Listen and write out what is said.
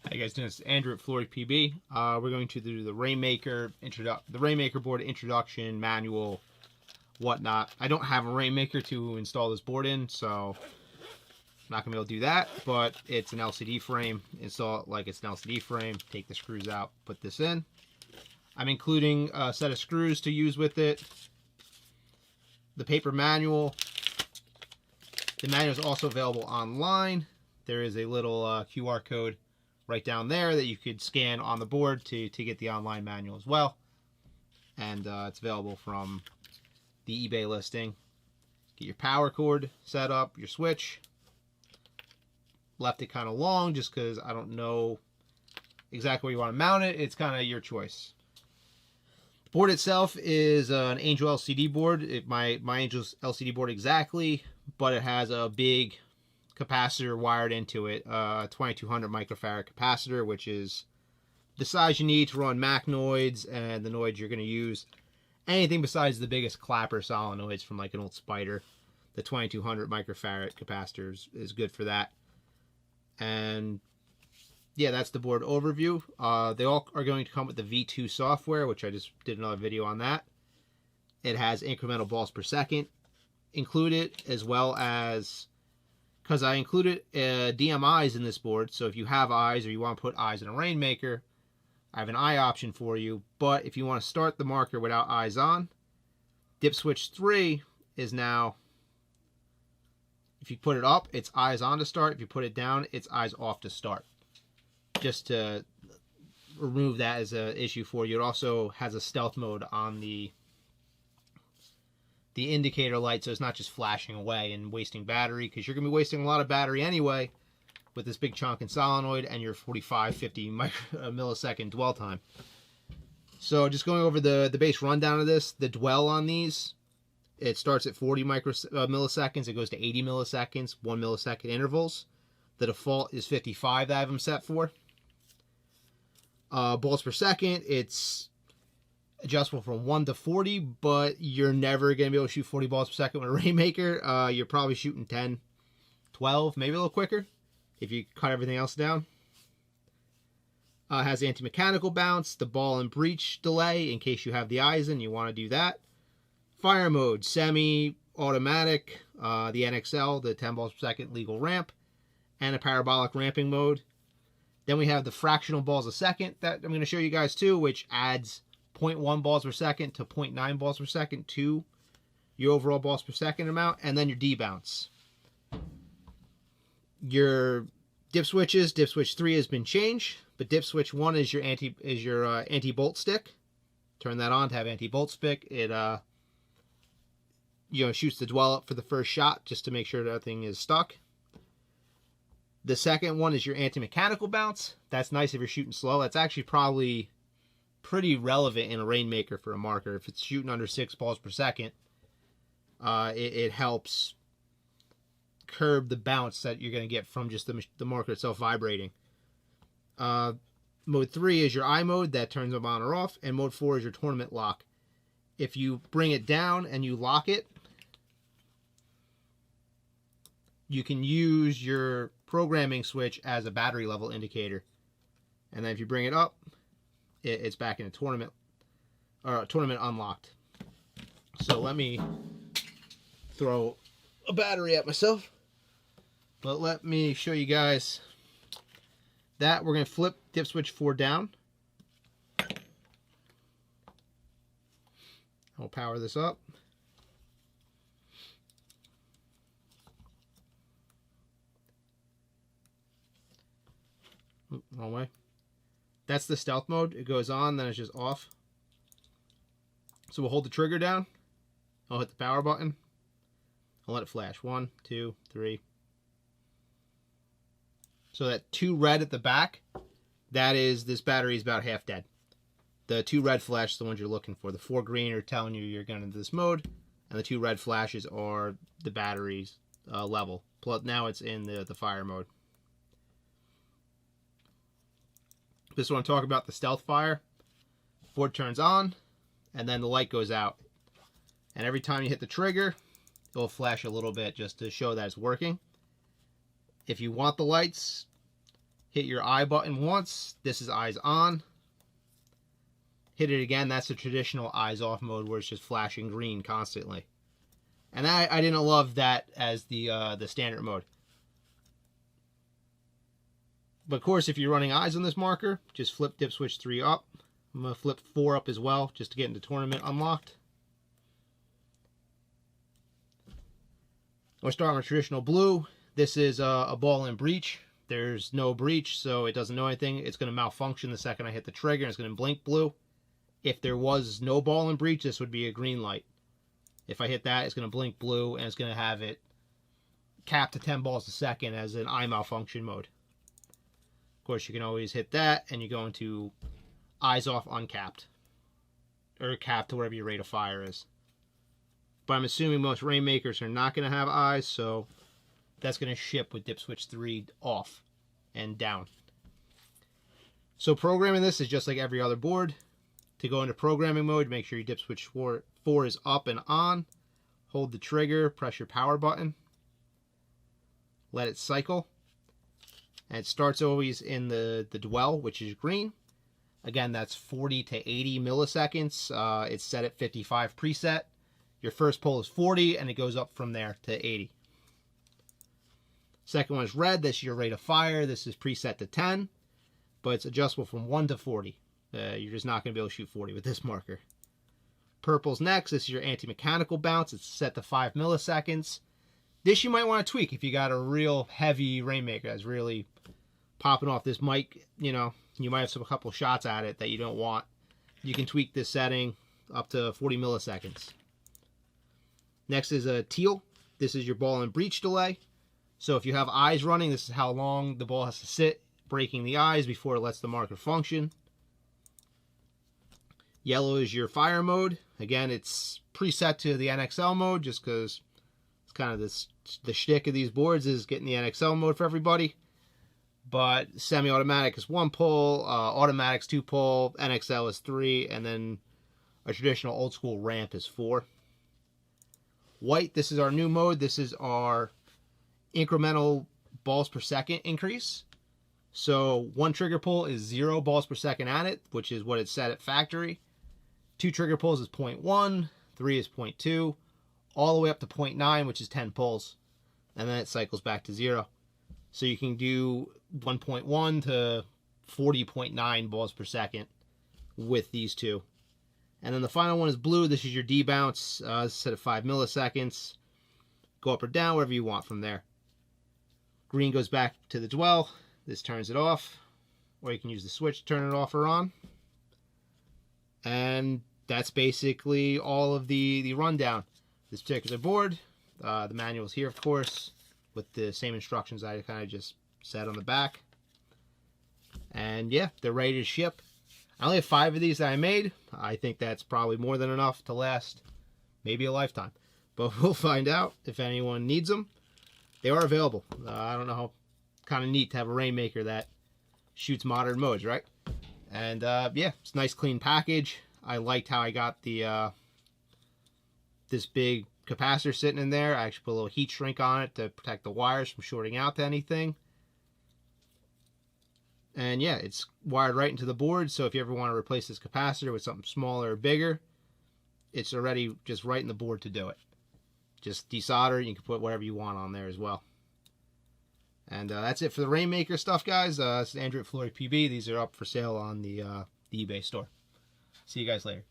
How you guys doing? It's Andrew at Flory PB. We're going to do the Rainmaker board introduction manual, whatnot. I don't have a Rainmaker to install this board in, so I'm not gonna be able to do that. But it's an LCD frame. Install it like it's an LCD frame. Take the screws out, put this in. I'm including a set of screws to use with it. The paper manual. The manual is also available online. There is a little QR code right down there that you could scan on the board to get the online manual as well. And it's available from the eBay listing. Get your power cord set up, your switch. Left it kind of long just because I don't know exactly where you want to mount it. It's kind of your choice. The board itself is an Angel LCD board. My Angel's LCD board exactly, but it has a big capacitor wired into it, 2200 microfarad capacitor, which is the size you need to run Macnoids and the noids you're going to use. Anything besides the biggest clapper solenoids from like an old Spider, the 2200 microfarad capacitor is good for that. And yeah, that's the board overview. They all are going to come with the V2 software, which I just did another video on that. It has incremental balls per second included, as well as, because I included DMIs in this board, so if you have eyes or you want to put eyes in a Rainmaker, I have an eye option for you. But if you want to start the marker without eyes on, dip switch 3 is now, if you put it up, it's eyes on to start. If you put it down, it's eyes off to start. Just to remove that as an issue for you. It also has a stealth mode on the indicator light, so it's not just flashing away and wasting battery, because you're going to be wasting a lot of battery anyway with this big chunk in solenoid and your 45-50 millisecond dwell time. So just going over the base rundown of this, the dwell on these, it starts at 40 milliseconds, it goes to 80 milliseconds, 1 millisecond intervals. The default is 55 that I have them set for. Balls per second, it's adjustable from 1 to 40, but you're never going to be able to shoot 40 balls per second with a Rainmaker. You're probably shooting 10, 12, maybe a little quicker if you cut everything else down. Has anti-mechanical bounce, the ball and breach delay in case you have the eyes in, you want to do that. Fire mode, semi-automatic, the NXL, the 10 balls per second legal ramp, and a parabolic ramping mode. Then we have the fractional balls a second that I'm going to show you guys too, which adds 0.1 balls per second to 0.9 balls per second to your overall balls per second amount, and then your D-bounce. Your dip switches, dip switch 3 has been changed, but dip switch 1 is your anti-bolt stick. Turn that on to have anti-bolt stick. It shoots the dwell up for the first shot just to make sure that everything is stuck. The second one is your anti-mechanical bounce. That's nice if you're shooting slow. That's actually probably pretty relevant in a Rainmaker for a marker. If it's shooting under 6 balls per second, it helps curb the bounce that you're going to get from just the marker itself vibrating. Mode 3 is your eye mode that turns them on or off, and mode 4 is your tournament lock. If you bring it down and you lock it, you can use your programming switch as a battery level indicator. And then if you bring it up, it's back in a tournament, or tournament unlocked. So let me throw a battery at myself. But let me show you guys that. We're going to flip dip switch 4 down. I'll power this up. Wrong way. That's the stealth mode. It goes on, then it's just off. So we'll hold the trigger down. I'll hit the power button. I'll let it flash. 1, 2, 3. So that 2 red at the back, that is, this battery is about half dead. The 2 red flashes are the ones you're looking for. The 4 green are telling you you're going into this mode, and the 2 red flashes are the battery's level. Plus, now it's in the fire mode. This is what I'm talking about, the stealth fire. Board turns on, and then the light goes out. And every time you hit the trigger, it'll flash a little bit just to show that it's working. If you want the lights, Hit your I button once. This is eyes on. Hit it again. That's the traditional eyes off mode where it's just flashing green constantly. And I didn't love that as the standard mode. But of course, if you're running eyes on this marker, just flip dip switch 3 up. I'm going to flip 4 up as well, just to get into tournament unlocked. We'll start on a traditional blue. This is a ball in breach. There's no breach, so it doesn't know anything. It's going to malfunction the second I hit the trigger, and it's going to blink blue. If there was no ball in breach, this would be a green light. If I hit that, it's going to blink blue, and it's going to have it capped to 10 balls a second as an eye malfunction mode. Of course, you can always hit that, and you go into eyes off uncapped. Or capped to whatever your rate of fire is. But I'm assuming most Rainmakers are not going to have eyes, so that's going to ship with dip switch 3 off and down. So programming this is just like every other board. To go into programming mode, make sure your dip switch 4 is up and on. Hold the trigger, press your power button. Let it cycle. And it starts always in the dwell, which is green. Again, that's 40 to 80 milliseconds. It's set at 55 preset. Your first pull is 40, and it goes up from there to 80. Second one is red. This is your rate of fire. This is preset to 10, but it's adjustable from 1 to 40. You're just not going to be able to shoot 40 with this marker. Purple's next. This is your anti-mechanical bounce. It's set to 5 milliseconds. This you might want to tweak if you got a real heavy Rainmaker that's really popping off. This mic, you might have a couple shots at it that you don't want. You can tweak this setting up to 40 milliseconds. Next is a teal. This is your ball and breach delay. So if you have eyes running, this is how long the ball has to sit, breaking the eyes before it lets the marker function. Yellow is your fire mode. Again, it's preset to the NXL mode just because it's kind of the shtick of these boards is getting the NXL mode for everybody. But semi-automatic is 1 pull, automatic's 2 pull, NXL is 3, and then a traditional old school ramp is 4. White, this is our new mode. This is our incremental balls per second increase. So 1 trigger pull is 0 balls per second at it, which is what it's set at factory. 2 trigger pulls is 0.1, 3 is 0.2, all the way up to 0.9, which is 10 pulls. And then it cycles back to 0. So you can do 1.1 to 40.9 balls per second with these two. And then the final one is blue. This is your D-bounce, set at 5 milliseconds. Go up or down, wherever you want from there. Green goes back to the dwell. This turns it off. Or you can use the switch to turn it off or on. And that's basically all of the rundown. This particular board, the manual is here, of course, with the same instructions I kind of just said on the back. And yeah, they're ready to ship. I only have 5 of these that I made. I think that's probably more than enough to last maybe a lifetime. But we'll find out if anyone needs them. They are available. I don't know how kind of neat to have a Rainmaker that shoots modern modes, right? And yeah, it's a nice clean package. I liked how I got the this big capacitor sitting in there. I actually put a little heat shrink on it to protect the wires from shorting out to anything. And yeah, it's wired right into the board, so if you ever want to replace this capacitor with something smaller or bigger, it's already just right in the board to do it. Just desolder, you can put whatever you want on there as well. And that's it for the Rainmaker stuff, guys. This is Andrew at Floyd PB. These are up for sale on the eBay store. See you guys later.